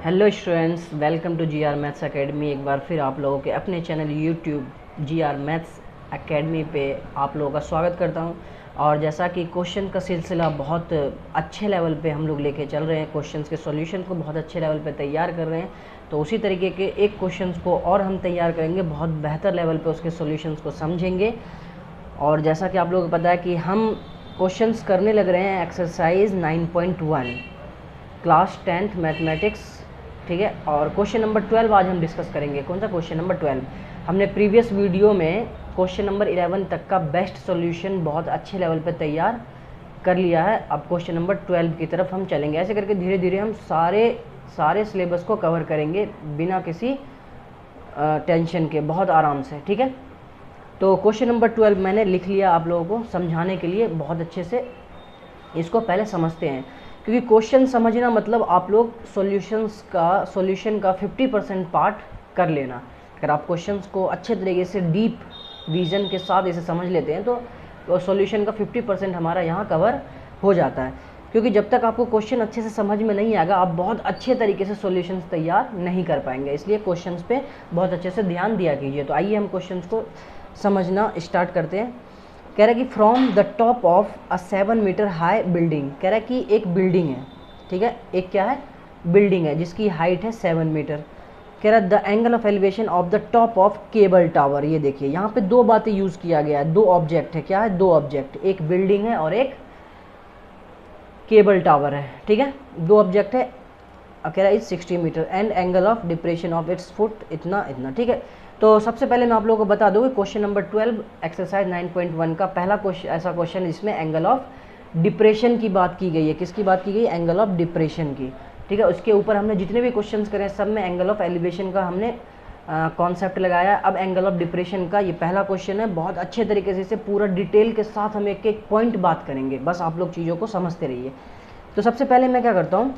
Hello students, welcome to GR Maths Academy. एक बार फिर आप लोगों के अपने channel YouTube GR Maths Academy पे आप लोगों का स्वागत करता हूं। और जैसा कि क्वेश्चन का सिलसिला बहुत अच्छे लेवल पे हम लोग लेके चल रहे हैं, क्वेश्चंस के सॉल्यूशन को बहुत अच्छे लेवल पे तैयार कर रहे हैं, तो उसी तरीके के एक क्वेश्चंस को और हम तैयार करेंगे, बहुत बेहतर लेवल पे उसके सॉल्यूशंस को समझेंगे। और जैसा कि आप लोगों को पता है कि हम क्वेश्चंस करने लग रहे हैं एक्सरसाइज 9.1 क्लास 10th मैथमेटिक्स, ठीक है। और क्वेश्चन नंबर 12 आज हम डिस्कस करेंगे। कौन सा क्वेश्चन नंबर 12? हमने प्रीवियस वीडियो में क्वेश्चन नंबर 11 तक का बेस्ट सॉल्यूशन बहुत अच्छे लेवल पे तैयार कर लिया है। अब क्वेश्चन नंबर 12 की तरफ हम चलेंगे। ऐसे करके धीरे धीरे हम सारे सिलेबस को कवर करेंगे बिना किसी टेंशन के, बहुत आराम से, ठीक है। तो क्वेश्चन नंबर 12 मैंने लिख लिया आप लोगों को समझाने के लिए। बहुत अच्छे से इसको पहले समझते हैं, क्योंकि क्वेश्चन समझना मतलब आप लोग सॉल्यूशन का 50% पार्ट कर लेना। अगर आप क्वेश्चंस को अच्छे तरीके से डीप विजन के साथ इसे समझ लेते हैं तो सॉल्यूशन का 50% हमारा यहाँ कवर हो जाता है। क्योंकि जब तक आपको क्वेश्चन अच्छे से समझ में नहीं आएगा, आप बहुत अच्छे तरीके से सॉल्यूशंस तैयार नहीं कर पाएंगे। इसलिए क्वेश्चंस पे बहुत अच्छे से ध्यान दिया कीजिए। तो आइए हम क्वेश्चंस को समझना स्टार्ट करते हैं। कह रहा है कि from the top of a 7 metre high building. कह रहा है कि एक बिल्डिंग है, ठीक है, एक क्या है, बिल्डिंग है जिसकी हाइट है 7 मीटर। कह रहा है the angle of elevation of the top of cable tower. ये देखिए यहाँ पे दो बातें यूज किया गया है, दो ऑब्जेक्ट है। क्या है? दो ऑब्जेक्ट, एक बिल्डिंग है और एक केबल टावर है, ठीक है, दो ऑब्जेक्ट है। कह रहा है 60 metre and angle of depression of its foot इतना इतना, ठीक है। तो सबसे पहले मैं आप लोगों को बता दूँ कि क्वेश्चन नंबर 12 एक्सरसाइज 9.1 का पहला क्वेश्चन ऐसा क्वेश्चन जिसमें एंगल ऑफ डिप्रेशन की बात की गई है। किसकी बात की गई? एंगल ऑफ डिप्रेशन की, ठीक है। उसके ऊपर हमने जितने भी क्वेश्चंस करे सब में एंगल ऑफ एलिवेशन का हमने कॉन्सेप्ट लगाया। अब एंगल ऑफ डिप्रेशन का ये पहला क्वेश्चन है। बहुत अच्छे तरीके से इसे पूरा डिटेल के साथ हम एक एक पॉइंट बात करेंगे, बस आप लोग चीज़ों को समझते रहिए। तो सबसे पहले मैं क्या करता हूँ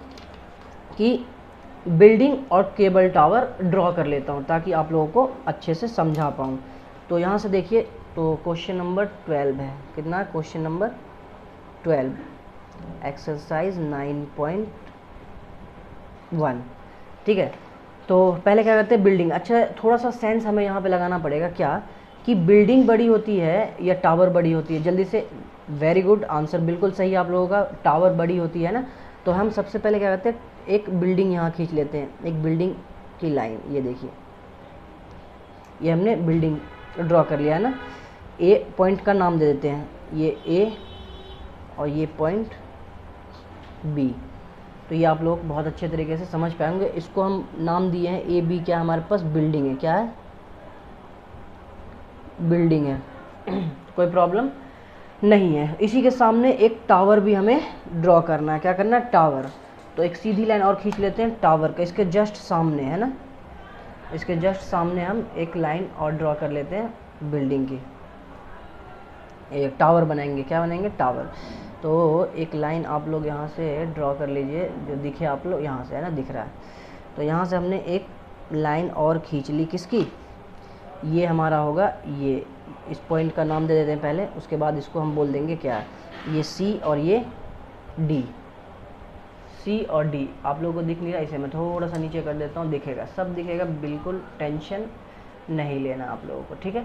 कि बिल्डिंग और केबल टावर ड्रॉ कर लेता हूँ ताकि आप लोगों को अच्छे से समझा पाऊँ। तो यहाँ से देखिए, तो क्वेश्चन नंबर 12 है। कितना है? क्वेश्चन नंबर 12 एक्सरसाइज 9.1, ठीक है। तो पहले क्या करते हैं? बिल्डिंग। अच्छा, थोड़ा सा सेंस हमें यहाँ पे लगाना पड़ेगा। क्या कि बिल्डिंग बड़ी होती है या टावर बड़ी होती है? जल्दी से, वेरी गुड आंसर, बिल्कुल सही आप लोगों का, टावर बड़ी होती है ना। तो हम सबसे पहले क्या करते हैं, एक बिल्डिंग यहाँ खींच लेते हैं, एक बिल्डिंग की लाइन। ये देखिए, ये हमने बिल्डिंग ड्रॉ कर लिया है ना। ए पॉइंट का नाम दे देते हैं, ये ए और ये पॉइंट बी। तो ये आप लोग बहुत अच्छे तरीके से समझ पाएंगे। इसको हम नाम दिए हैं ए बी। क्या हमारे पास? बिल्डिंग है। क्या है? बिल्डिंग है। कोई प्रॉब्लम नहीं है। इसी के सामने एक टावर भी हमें ड्रॉ करना है। क्या करना है? टावर। तो एक सीधी लाइन और खींच लेते हैं टावर का, इसके जस्ट सामने, है ना, इसके जस्ट सामने हम एक लाइन और ड्रॉ कर लेते हैं बिल्डिंग की। एक टावर बनाएंगे। क्या बनाएंगे? टावर। तो एक लाइन आप लोग यहाँ से ड्रॉ कर लीजिए, जो दिखे आप लोग यहाँ से, है ना, दिख रहा है। तो यहाँ से हमने एक लाइन और खींच ली। किसकी? ये हमारा होगा, ये इस पॉइंट का नाम दे देते हैं पहले, उसके बाद इसको हम बोल देंगे क्या, ये सी और ये डी। सी और डी आप लोगों को दिख नहीं रहा? इसे मैं थोड़ा सा नीचे कर देता हूँ, दिखेगा, सब दिखेगा, बिल्कुल टेंशन नहीं लेना आप लोगों को, ठीक है।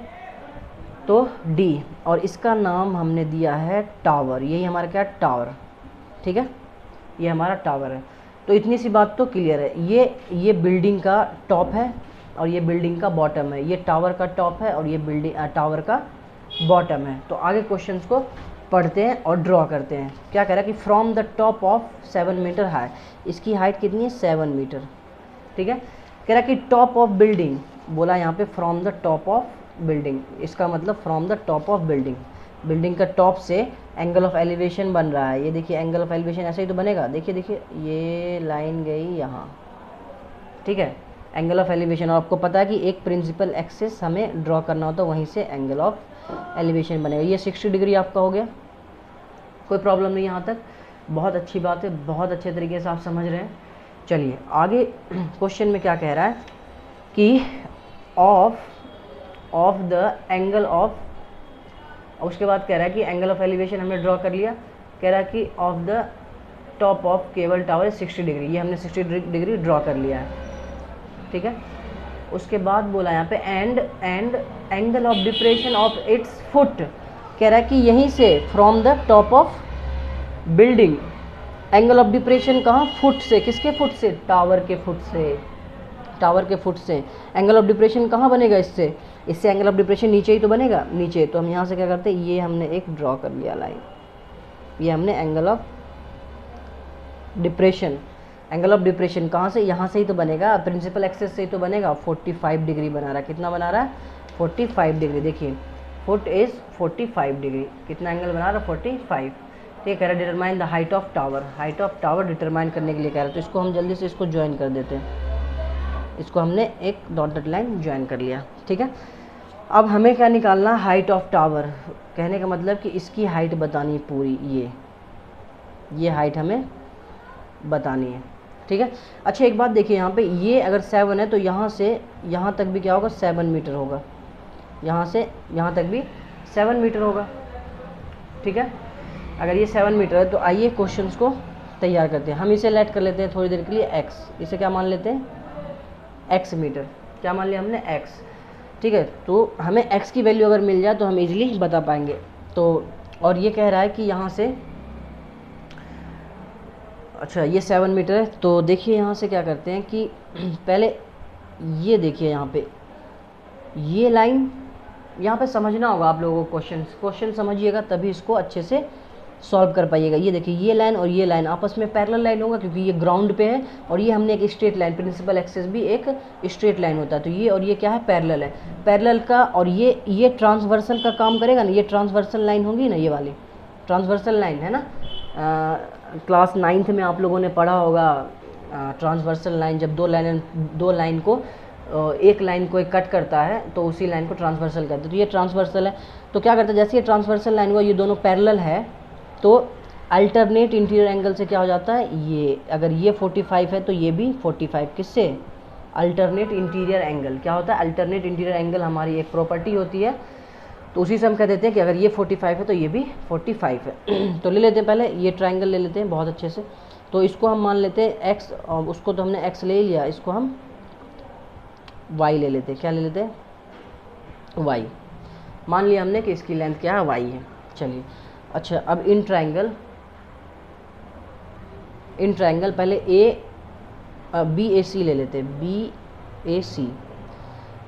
तो डी, और इसका नाम हमने दिया है टावर। यही हमारा क्या? टावर, ठीक है, ये हमारा टावर है। तो इतनी सी बात तो क्लियर है। ये बिल्डिंग का टॉप है और ये बिल्डिंग का बॉटम है। ये टावर का टॉप है और ये बिल्डिंग टावर का बॉटम है। तो आगे क्वेश्चंस को पढ़ते हैं और ड्रॉ करते हैं। क्या कह रहा है कि from the top of 7 metre high. इसकी हाइट कितनी है? 7 मीटर, ठीक है। कह रहा है कि टॉप ऑफ बिल्डिंग, बोला यहाँ पे from the top of building, इसका मतलब from the top of building, building का टॉप से एंगल ऑफ एलिवेशन बन रहा है। ये देखिए एंगल ऑफ एलिवेशन ऐसे ही तो बनेगा। देखिए देखिए, ये लाइन गई यहाँ, ठीक है, एंगल ऑफ एलिवेशन। और आपको पता है कि एक प्रिंसिपल एक्सिस हमें ड्रॉ करना होता है, वहीं से एंगल ऑफ एलिवेशन बनेगा। ये 60 डिग्री आपका हो गया, कोई प्रॉब्लम नहीं यहाँ तक, बहुत अच्छी बात है, बहुत अच्छे तरीके से आप समझ रहे हैं। चलिए आगे क्वेश्चन में क्या कह रहा है कि ऑफ द एंगल ऑफ, उसके बाद कह रहा है कि एंगल ऑफ एलिवेशन हमने ड्रॉ कर लिया। कह रहा है कि of the top of cable tower is 60 degree, ये हमने 60 डिग्री ड्रॉ कर लिया है, ठीक है। उसके बाद बोला यहाँ पे and angle of depression of its foot, कह रहा है कि यहीं से from the top of building, angle of depression कहाँ, फुट से, किसके फुट से, टावर के फुट से, टावर के फुट से एंगल ऑफ डिप्रेशन कहाँ बनेगा, इससे एंगल ऑफ डिप्रेशन नीचे ही तो बनेगा, नीचे। तो हम यहाँ से क्या करते हैं, ये हमने एक ड्रॉ कर लिया लाइन, ये हमने angle of depression, angle of depression कहाँ से, यहाँ से ही तो बनेगा, प्रिंसिपल एक्सेस से ही तो बनेगा। 45 डिग्री बना रहा है, कितना बना रहा है, 45 डिग्री। देखिए फुट इज़ 45 डिग्री, कितना एंगल बना रहा है, 45। ठीक कह रहा है determine the height of tower, height of tower determine करने के लिए कह रहा है। तो इसको हम जल्दी से इसको ज्वाइन कर देते हैं, इसको हमने एक डॉटेड लाइन ज्वाइन कर लिया, ठीक है। अब हमें क्या निकालना, हाइट ऑफ टावर, कहने का मतलब कि इसकी हाइट बतानी पूरी, ये हाइट हमें बतानी है, ठीक है। अच्छा एक बात देखिए, यहाँ पे ये अगर 7 है तो यहाँ से यहाँ तक भी क्या होगा, 7 मीटर होगा, यहाँ से यहाँ तक भी 7 मीटर होगा, ठीक है। अगर ये 7 मीटर है तो आइए क्वेश्चंस को तैयार करते हैं। हम इसे लेट कर लेते हैं थोड़ी देर के लिए x, इसे क्या मान लेते हैं, x मीटर, क्या मान लिया हमने, x, ठीक है। तो हमें x की वैल्यू अगर मिल जाए तो हम इजीली बता पाएंगे। तो और ये कह रहा है कि यहाँ से, अच्छा ये 7 मीटर है, तो देखिए यहाँ से क्या करते हैं कि पहले ये देखिए यहाँ पे ये लाइन, यहाँ पे समझना होगा आप लोगों को, क्वेश्चन समझिएगा तभी इसको अच्छे से सॉल्व कर पाइएगा। ये देखिए ये लाइन और ये लाइन आपस में पैरेलल लाइन होगा, क्योंकि ये ग्राउंड पे है और ये हमने एक स्ट्रेट लाइन, प्रिंसिपल एक्सेस भी एक स्ट्रेट लाइन होता है, तो ये और ये क्या है, पैरेलल है, पैरेलल का। और ये ट्रांसवर्सल का काम करेगा ना, ये ट्रांसवर्सल लाइन होगी ना, ये वाली ट्रांसवर्सल लाइन है ना, क्लास 9th में आप लोगों ने पढ़ा होगा ट्रांसवर्सल लाइन, जब दो लाइन को एक लाइन को एक कट करता है तो उसी लाइन को ट्रांसवर्सल करते हैं, तो ये ट्रांसवर्सल है। तो क्या करता है, जैसे ये ट्रांसवर्सल लाइन हुआ, ये दोनों पैरेलल है, तो अल्टरनेट इंटीरियर एंगल से क्या हो जाता है, ये अगर ये 45 है तो ये भी 45, किससे, अल्टरनेट इंटीरियर एंगल। क्या होता है, अल्टरनेट इंटीरियर एंगल हमारी एक प्रॉपर्टी होती है, तो उसी से हम कह देते हैं कि अगर ये 45 है तो ये भी 45 है। तो ले लेते हैं पहले ये ट्राइंगल ले लेते हैं बहुत अच्छे से, तो इसको हम मान लेते हैं x, और उसको तो हमने x ले ही लिया, इसको हम y ले लेते हैं, क्या ले लेते हैं, y मान लिया हमने कि इसकी लेंथ क्या है, y है। चलिए अच्छा, अब इन ट्राइंगल पहले BAC ले लेते हैं,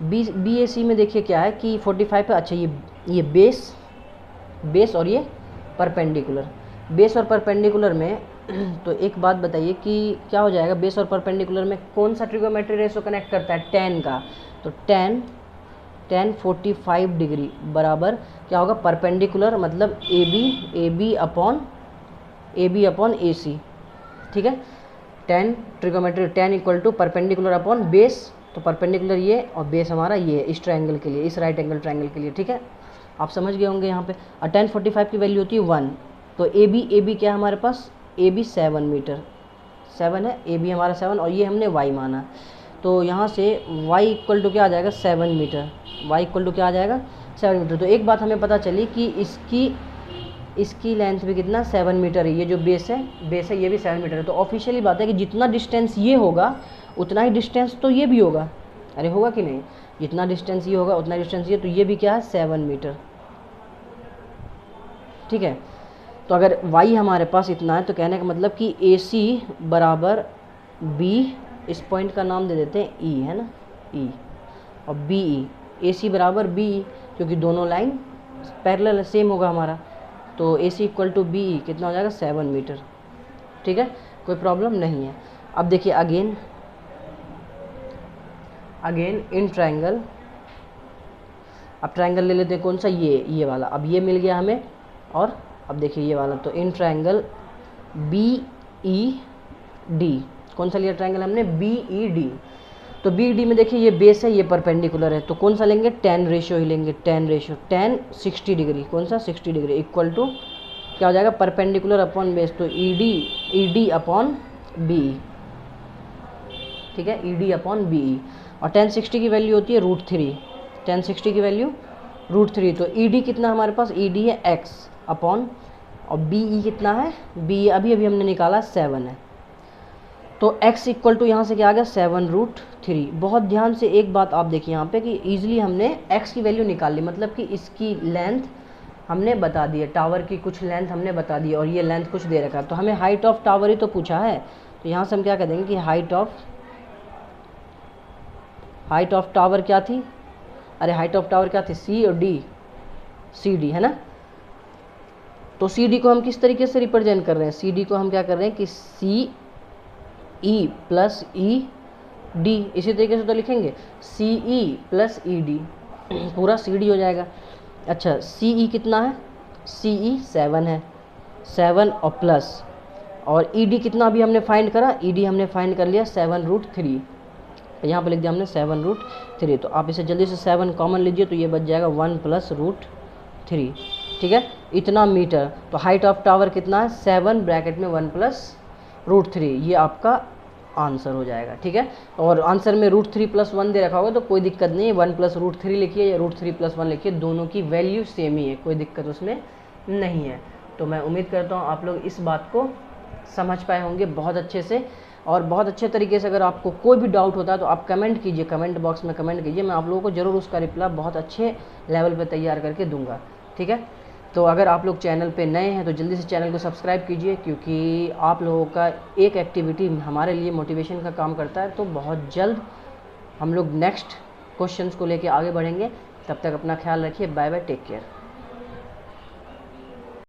BAC में देखिए क्या है कि 45 है। अच्छा ये बेस और ये परपेंडिकुलर, बेस और परपेंडिकुलर में तो एक बात बताइए कि क्या हो जाएगा, बेस और परपेंडिकुलर में कौन सा ट्रिगोमेट्री रेशो कनेक्ट करता है, tan का, तो tan 45 डिग्री बराबर क्या होगा, परपेंडिकुलर मतलब AB अपॉन AC, ठीक है। tan trigonometry, tan equal to perpendicular upon base, तो परपेंडिकुलर ये और बेस हमारा ये है, इस ट्रायंगल के लिए, इस राइट एंगल ट्रायंगल के लिए, ठीक है। आप समझ गए होंगे यहाँ पे। और tan 45 की वैल्यू होती है 1, तो AB क्या है हमारे पास, AB 7 मीटर, 7 है, AB हमारा 7 और ये हमने y माना, तो यहाँ से y इक्वल टू क्या आ जाएगा, 7 मीटर, y इक्वल टू क्या आ जाएगा, 7 मीटर। तो एक बात हमें पता चली कि इसकी लेंथ भी कितना, 7 मीटर है, ये जो बेस है ये भी 7 मीटर है। तो ऑफिशियली बात है कि जितना डिस्टेंस ये होगा उतना ही डिस्टेंस तो ये भी होगा, अरे होगा कि नहीं, जितना डिस्टेंस ये होगा उतना डिस्टेंस ये, तो ये भी क्या है, 7 मीटर, ठीक है। तो अगर y हमारे पास इतना है तो कहने का मतलब कि AC बराबर B, इस पॉइंट का नाम दे देते हैं E, है ना, E, और BE, AC बराबर BE, क्योंकि दोनों लाइन पैरेलल है, सेम होगा हमारा, तो AC इक्वल टू BE कितना हो जाएगा, 7 मीटर, ठीक है, कोई प्रॉब्लम नहीं है। अब देखिए अगेन इन ट्रायंगल, अब ट्रायंगल ले लेते हैं कौन सा, ये वाला, अब ये मिल गया हमें, और अब देखिए ये वाला, तो इन ट्रायंगल BED, कौन सा लिया ट्रायंगल हमने, BED, तो BED में देखिए ये बेस है, ये परपेंडिकुलर है, तो कौन सा लेंगे, tan रेशियो ही लेंगे, tan 60 डिग्री, कौन सा, 60 डिग्री इक्वल टू क्या हो जाएगा, परपेंडिकुलर अपॉन बेस, तो ED अपॉन BE, ठीक है, ED अपॉन BE, और tan 60 की वैल्यू होती है √3, tan 60 की वैल्यू √3, तो ED कितना हमारे पास, ED है x अपॉन और बी ई कितना है, बी अभी अभी हमने निकाला 7 है, तो x इक्वल टू यहाँ से क्या आ गया 7√3। बहुत ध्यान से एक बात आप देखिए यहाँ पे कि ईजिली हमने x की वैल्यू निकाल ली, मतलब कि इसकी लेंथ हमने बता दी है, टावर की कुछ लेंथ हमने बता दी है और ये लेंथ कुछ दे रखा है, तो हमें हाइट ऑफ टावर ही तो पूछा है। तो यहाँ से हम क्या कर देंगे कि हाइट ऑफ टावर क्या थी, अरे हाइट ऑफ टावर क्या थी, सी और डी, सी डी है ना। तो सी डी को हम किस तरीके से रिप्रेजेंट कर रहे हैं, सी डी को हम क्या कर रहे हैं कि सी ई प्लस ई डी, इसी तरीके से तो लिखेंगे सी ई प्लस ई डी, पूरा सी डी हो जाएगा। अच्छा सी ई कितना है, सी ई 7 है, 7 और प्लस, और ई डी कितना अभी हमने फाइंड करा, ई डी हमने फाइंड कर लिया 7√3, यहाँ पर लिख दिया हमने 7√3। तो आप इसे जल्दी से 7 कॉमन लीजिए तो ये बच जाएगा 1 + √3, ठीक है, इतना मीटर। तो हाइट ऑफ टावर कितना है 7 ब्रैकेट में 1 + √3, ये आपका आंसर हो जाएगा, ठीक है। और आंसर में √3 + 1 दे रखा होगा तो कोई दिक्कत नहीं है, 1 + √3 लिखिए या √3 + 1 लिखिए, दोनों की वैल्यू सेम ही है, कोई दिक्कत उसमें नहीं है। तो मैं उम्मीद करता हूँ आप लोग इस बात को समझ पाए होंगे बहुत अच्छे से और बहुत अच्छे तरीके से। अगर आपको कोई भी डाउट होता है तो आप कमेंट कीजिए, कमेंट बॉक्स में कमेंट कीजिए, मैं आप लोगों को ज़रूर उसका रिप्लाई बहुत अच्छे लेवल पर तैयार करके दूंगा, ठीक है। तो अगर आप लोग चैनल पे नए हैं तो जल्दी से चैनल को सब्सक्राइब कीजिए, क्योंकि आप लोगों का एक एक्टिविटी हमारे लिए मोटिवेशन का काम करता है। तो बहुत जल्द हम लोग नेक्स्ट क्वेश्चंस को लेके आगे बढ़ेंगे, तब तक अपना ख्याल रखिए, बाय बाय, टेक केयर।